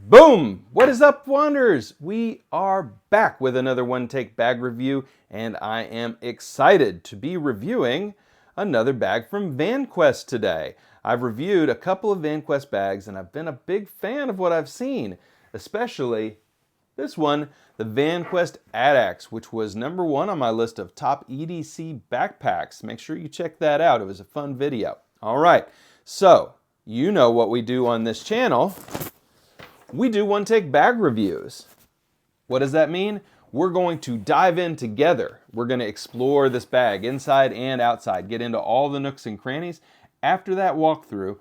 Boom! What is up, Wanderers? We are back with another one-take bag review, and I am excited to be reviewing another bag from Vanquest today. I've reviewed a couple of Vanquest bags, and I've been a big fan of what I've seen, especially this one, the Vanquest ADAX, which was #1 on my list of top EDC backpacks. Make sure you check that out. It was a fun video. All right, so you know what we do on this channel. We do one-take bag reviews. What does that mean? We're going to dive in together. We're going to explore this bag inside and outside, get into all the nooks and crannies. After that walkthrough,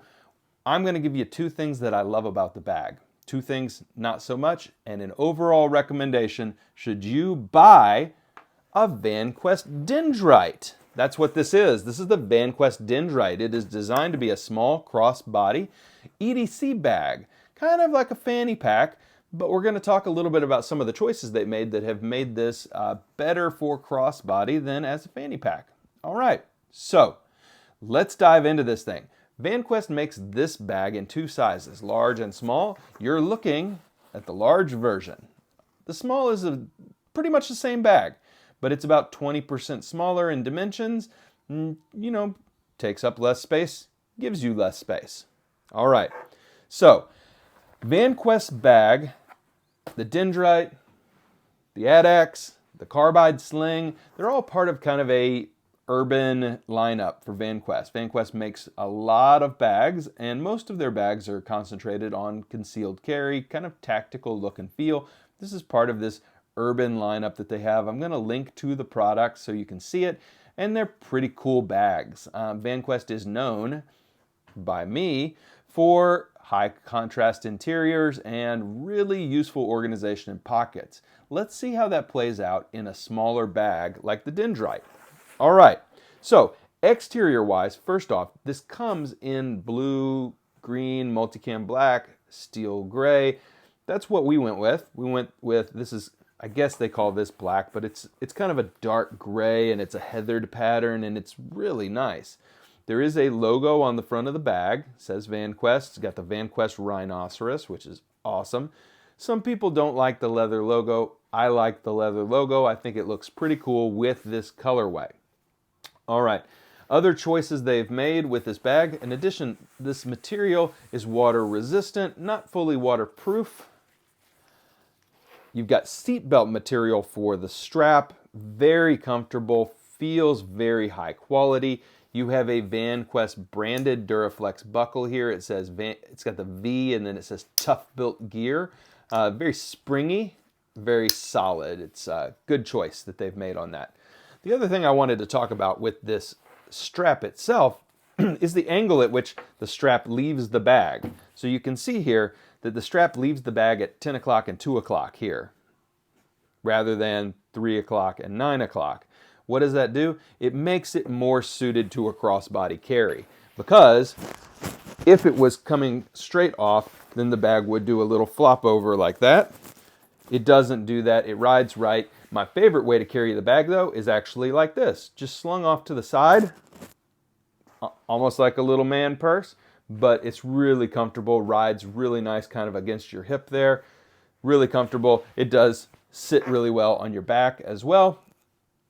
I'm going to give you 2 things that I love about the bag, 2 things not so much, and an overall recommendation should you buy a Vanquest Dendrite. That's what this is. This is the Vanquest Dendrite. It is designed to be a small crossbody EDC bag. Kind of like a fanny pack, but we're going to talk a little bit about some of the choices they made that have made this better for crossbody than as a fanny pack. All right, so let's dive into this thing. Vanquest makes this bag in 2 sizes, large and small. You're looking at the large version. The small is pretty much the same bag, but it's about 20% smaller in dimensions. You know, takes up less space, gives you less space. All right, so Vanquest bag, the Dendrite, the ADAX, the Carbide Sling, they're all part of kind of a urban lineup for Vanquest. Vanquest makes a lot of bags, and most of their bags are concentrated on concealed carry, kind of tactical look and feel. This is part of this urban lineup that they have. I'm going to link to the product so you can see it, and they're pretty cool bags. Vanquest is known by me for high contrast interiors and really useful organization in pockets. Let's see how that plays out in a smaller bag like the Dendrite. All right, so exterior wise, first off, this comes in blue, green, multicam black, steel gray. That's what we went with. We went with, this is, I guess they call this black, but it's kind of a dark gray and it's a heathered pattern and it's really nice. There is a logo on the front of the bag. It says Vanquest. It's got the Vanquest rhinoceros, which is awesome. Some people don't like the leather logo. I like the leather logo. I think it looks pretty cool with this colorway. All right, other choices they've made with this bag. In addition, this material is water resistant, not fully waterproof. You've got seatbelt material for the strap. Very comfortable, feels very high quality. You have a Vanquest branded Duraflex buckle here. It says it's got the V and then it says Tough Built Gear. Very springy, very solid. It's a good choice that they've made on that. The other thing I wanted to talk about with this strap itself is the angle at which the strap leaves the bag. So you can see here that the strap leaves the bag at 10 o'clock and 2 o'clock here, rather than 3 o'clock and 9 o'clock. What does that do? It makes it more suited to a crossbody carry, because if it was coming straight off, then the bag would do a little flop over like that. It doesn't do that. It rides right. My favorite way to carry the bag, though, is actually like this, just slung off to the side, almost like a little man purse, but it's really comfortable, rides really nice kind of against your hip there. Really comfortable. It does sit really well on your back as well.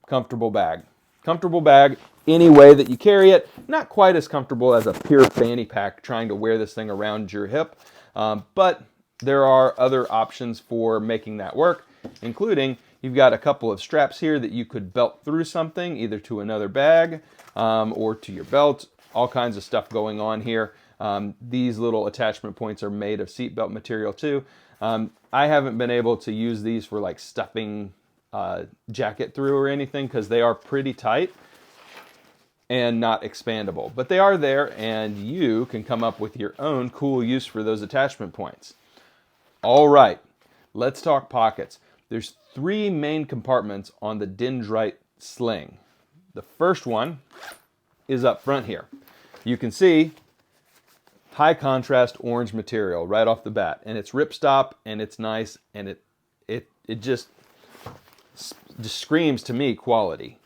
Comfortable bag. Comfortable bag any way that you carry it. Not quite as comfortable as a pure fanny pack trying to wear this thing around your hip, but there are other options for making that work, including you've got a couple of straps here that you could belt through something, either to another bag or to your belt. All kinds of stuff going on here. These little attachment points are made of seatbelt material too. I haven't been able to use these for like stuffing jacket through or anything because they are pretty tight and not expandable, but they are there and you can come up with your own cool use for those attachment points. All right, let's talk pockets. There's 3 main compartments on the Dendrite Sling. The first one is up front here. You can see high contrast orange material right off the bat, and it's ripstop and it's nice, and it just screams to me quality.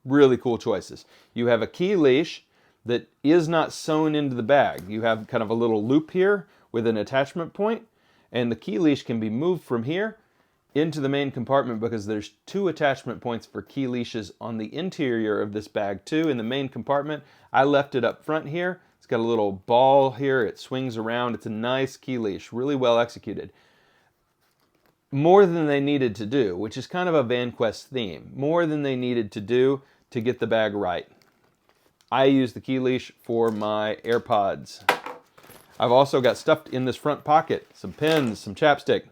Really cool choices. You have a Key Leash that is not sewn into the bag. You have kind of a little loop here with an attachment point, And the key leash can be moved from here into the main compartment because there's 2 attachment points for key leashes on the interior of this bag too. In the main compartment, I left it up front here. It's got a little ball here. It swings around. It's a nice key leash, really well executed. More than they needed to do, which is kind of a Vanquest theme. More than they needed to do to get the bag right. I use the key leash for my AirPods. I've also got stuff in this front pocket, some pens, some chapstick.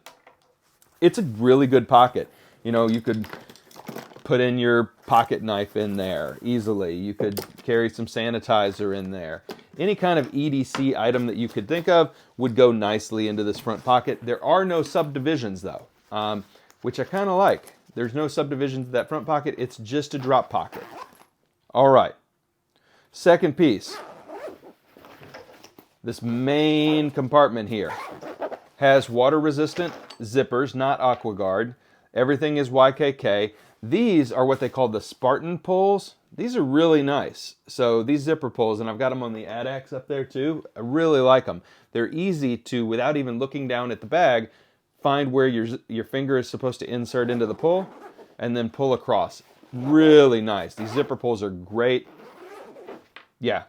It's a really good pocket. You know, you could put in your pocket knife in there easily. You could carry some sanitizer in there. Any kind of EDC item that you could think of would go nicely into this front pocket. There are no subdivisions though, which I kind of like. There's no subdivisions to that front pocket. It's just a drop pocket. All right. Second piece. This main compartment here has water-resistant zippers, not AquaGuard. Everything is YKK. These are what they call the Spartan pulls. These are really nice. So these zipper pulls, and I've got them on the AdX up there too. I really like them. They're easy to, without even looking down at the bag, find where your finger is supposed to insert into the pull and then pull across. Really nice. These zipper pulls are great. Yeah,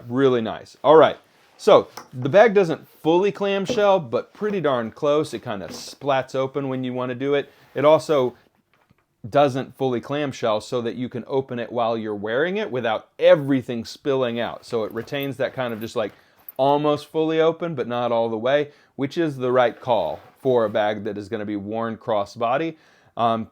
really nice. All right. So the bag doesn't fully clamshell, but pretty darn close. It kind of splats open when you want to do it. It also doesn't fully clamshell so that you can open it while you're wearing it without everything spilling out. So it retains that kind of just like almost fully open, but not all the way, which is the right call for a bag that is going to be worn crossbody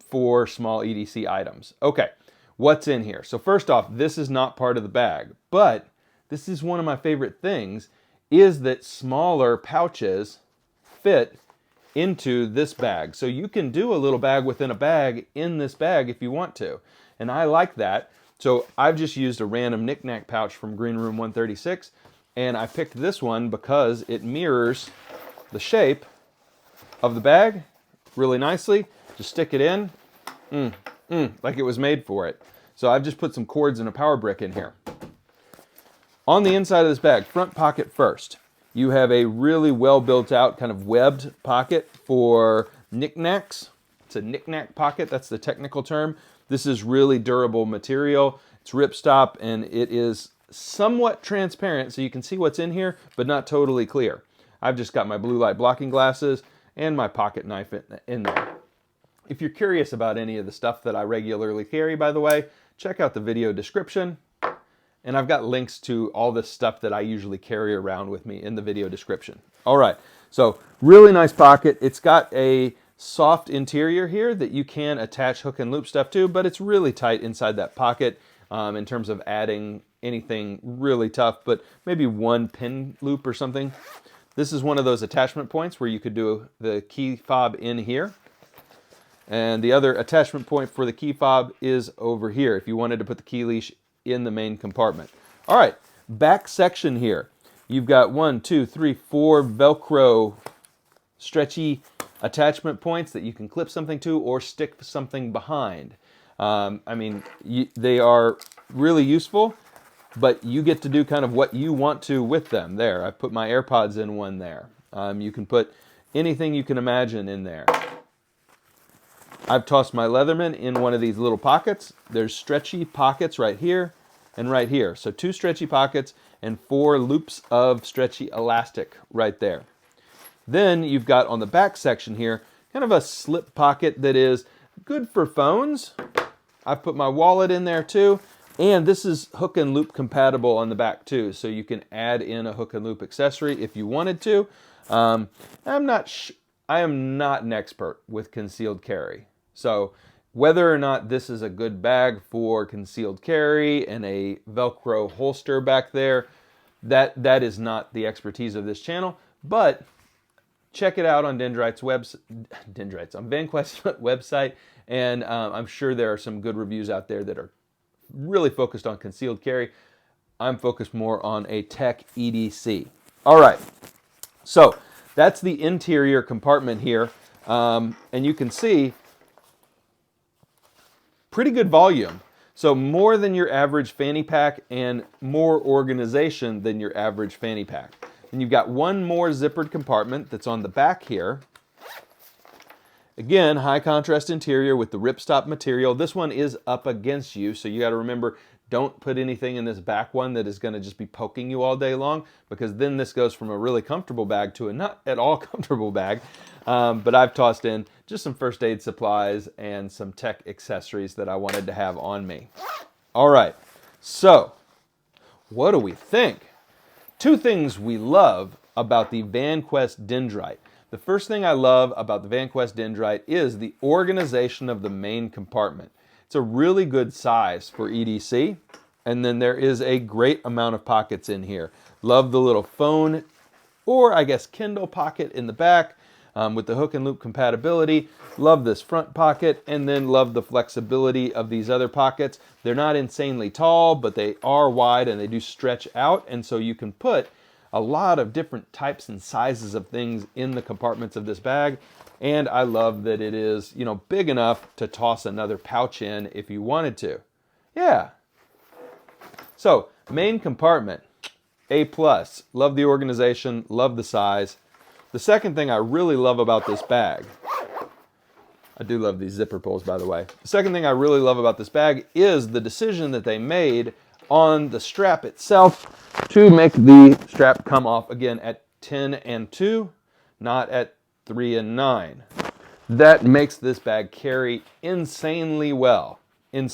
for small EDC items. Okay, what's in here? So first off, this is not part of the bag, but this is one of my favorite things, is that smaller pouches fit into this bag. So you can do a little bag within a bag in this bag if you want to. And I like that. So I've just used a random knick-knack pouch from Green Room 136, and I picked this one because it mirrors the shape of the bag really nicely. Just stick it in, like it was made for it. So I've just put some cords and a power brick in here. On the inside of this bag, front pocket first, you have a really well built out kind of webbed pocket for knickknacks. It's a knickknack pocket, that's the technical term. This is really durable material. It's ripstop and it is somewhat transparent so you can see what's in here, but not totally clear. I've just got my blue light blocking glasses and my pocket knife in there. If you're curious about any of the stuff that I regularly carry, by the way, check out the video description. And I've got links to all this stuff that I usually carry around with me in the video description. All right, so really nice pocket. It's got a soft interior here that you can attach hook and loop stuff to, but it's really tight inside that pocket in terms of adding anything really tough, but maybe one pin loop or something. This is one of those attachment points where you could do the key fob in here. And the other attachment point for the key fob is over here if you wanted to put the key leash in the main compartment. All right, back section here. You've got 1, 2, 3, 4 Velcro stretchy attachment points that you can clip something to or stick something behind. I mean, they are really useful, but you get to do kind of what you want to with them. There, I put my AirPods in one there. You can put anything you can imagine in there. I've tossed my Leatherman in one of these little pockets. There's stretchy pockets right here and right here. So 2 stretchy pockets and 4 loops of stretchy elastic right there. Then you've got on the back section here, kind of a slip pocket that is good for phones. I've put my wallet in there too. And this is hook and loop compatible on the back too. So you can add in a hook and loop accessory if you wanted to. I am not an expert with concealed carry. So whether or not this is a good bag for concealed carry and a Velcro holster back there, that is not the expertise of this channel. But check it out on Dendrite's on Vanquest's website, and I'm sure there are some good reviews out there that are really focused on concealed carry. I'm focused more on a tech EDC. All right, so that's the interior compartment here, and you can see pretty good volume. So more than your average fanny pack and more organization than your average fanny pack. And you've got one more zippered compartment that's on the back here. Again, high contrast interior with the ripstop material. This one is up against you, so you got to remember, don't put anything in this back one that is going to just be poking you all day long, because then this goes from a really comfortable bag to a not at all comfortable bag. But I've tossed in just some first aid supplies and some tech accessories that I wanted to have on me. All right, so what do we think? Two things we love about the Vanquest Dendrite. The first thing I love about the Vanquest Dendrite is the organization of the main compartment. It's a really good size for EDC, and then there is a great amount of pockets in here. Love the little phone, or I guess Kindle pocket in the back with the hook and loop compatibility. Love this front pocket, and then love the flexibility of these other pockets. They're not insanely tall, but they are wide and they do stretch out, and so you can put a lot of different types and sizes of things in the compartments of this bag. And I love that it is, you know, big enough to toss another pouch in if you wanted to. Yeah. So, main compartment, A+. Love the organization, love the size. The second thing I really love about this bag, I do love these zipper pulls, by the way. The second thing I really love about this bag is the decision that they made on the strap itself to make the strap come off again at 10 and 2, not at 3 and 9. That makes this bag carry insanely well, and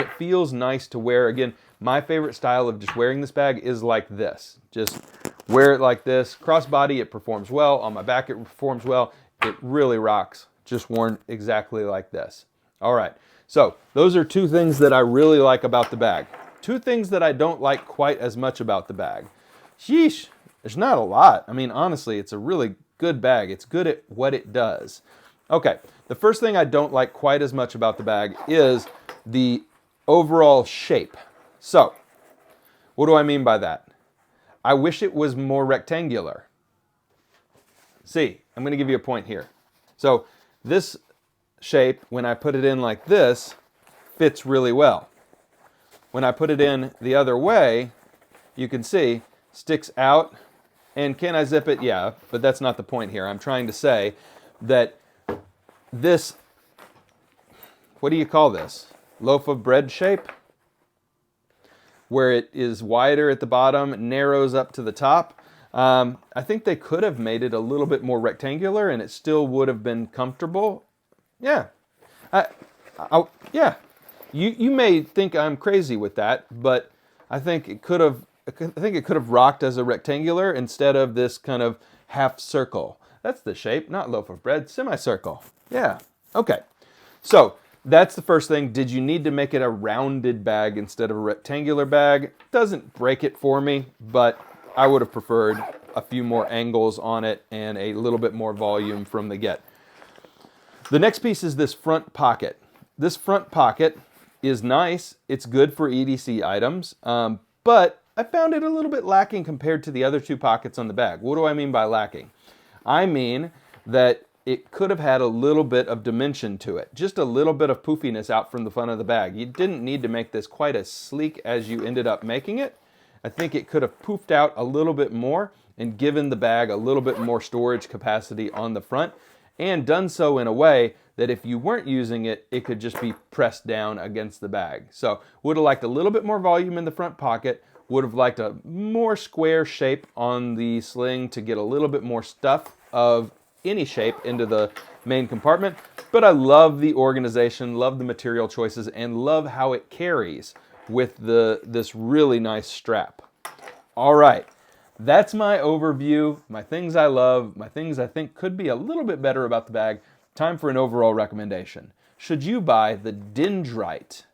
it feels nice to wear. Again, my favorite style of just wearing this bag is like this. Just wear it like this. Crossbody, it performs well. On my back, it performs well. It really rocks, just worn exactly like this. All right, so those are two things that I really like about the bag. Two things that I don't like quite as much about the bag. Sheesh, there's not a lot. I mean, honestly, it's a really good bag. It's good at what it does. Okay, the first thing I don't like quite as much about the bag is the overall shape. So, what do I mean by that? I wish it was more rectangular. See, I'm going to give you a point here. So, this shape, when I put it in like this, fits really well. When I put it in the other way, you can see, sticks out. And can I zip it? Yeah, but that's not the point here. I'm trying to say that this, what do you call this? Loaf of bread shape? Where it is wider at the bottom, narrows up to the top. I think they could have made it a little bit more rectangular and it still would have been comfortable. Yeah. Yeah. You may think I'm crazy with that, but I think it could have rocked as a rectangular instead of this kind of half circle. That's the shape, not loaf of bread, semicircle. Yeah, okay. So that's the first thing. Did you need to make it a rounded bag instead of a rectangular bag? Doesn't break it for me, but I would have preferred a few more angles on it and a little bit more volume from the get. The next piece is this front pocket. This front pocket is nice. It's good for EDC items, but I found it a little bit lacking compared to the other two pockets on the bag. What do I mean by lacking? I mean that it could have had a little bit of dimension to it, just a little bit of poofiness out from the front of the bag. You didn't need to make this quite as sleek as you ended up making it. I think it could have poofed out a little bit more and given the bag a little bit more storage capacity on the front, and done so in a way that if you weren't using it, it could just be pressed down against the bag. So would have liked a little bit more volume in the front pocket, would have liked a more square shape on the sling to get a little bit more stuff of any shape into the main compartment. But I love the organization, love the material choices, and love how it carries with this really nice strap. All right. That's my overview, my things I love, my things I think could be a little bit better about the bag. Time for an overall recommendation. Should you buy the Dendrite,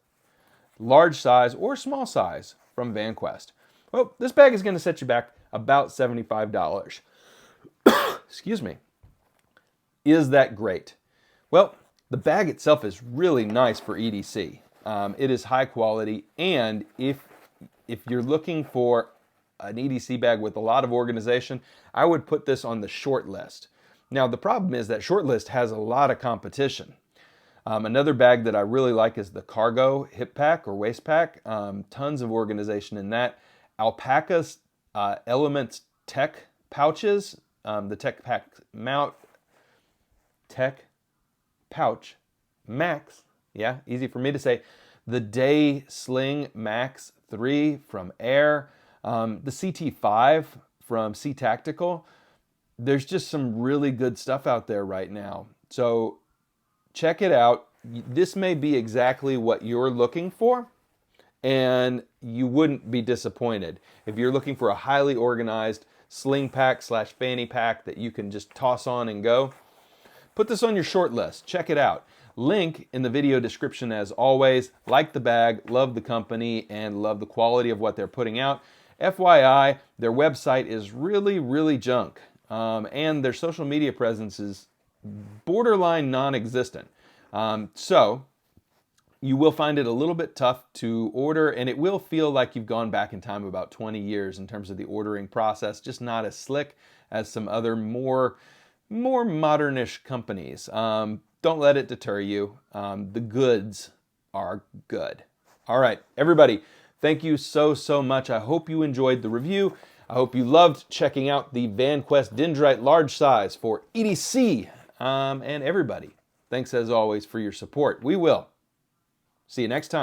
large size or small size from Vanquest? Well, this bag is going to set you back about $75. Excuse me. Is that great? Well, the bag itself is really nice for EDC. It is high quality, and if you're looking for an EDC bag with a lot of organization, I would put this on the short list. Now, the problem is that short list has a lot of competition. Another bag that I really like is the Cargo hip pack or waist pack. Tons of organization in that. Alpaca's Elements tech pouches, the Tech Pouch Max, yeah, easy for me to say, the Day Sling Max 3 from Air, the CT5 from C Tactical. There's just some really good stuff out there right now. So check it out. This may be exactly what you're looking for, and you wouldn't be disappointed. If you're looking for a highly organized sling pack / fanny pack that you can just toss on and go, put this on your short list. Check it out. Link in the video description as always. Like the bag, love the company, and love the quality of what they're putting out. FYI, their website is really, really junk. And their social media presence is borderline non-existent. So you will find it a little bit tough to order, and it will feel like you've gone back in time about 20 years in terms of the ordering process, just not as slick as some other more modernish companies. Don't let it deter you. The goods are good. All right, everybody, thank you so much. I hope you enjoyed the review. I hope you loved checking out the Vanquest Dendrite large size for EDC. And everybody, thanks as always for your support. We will see you next time.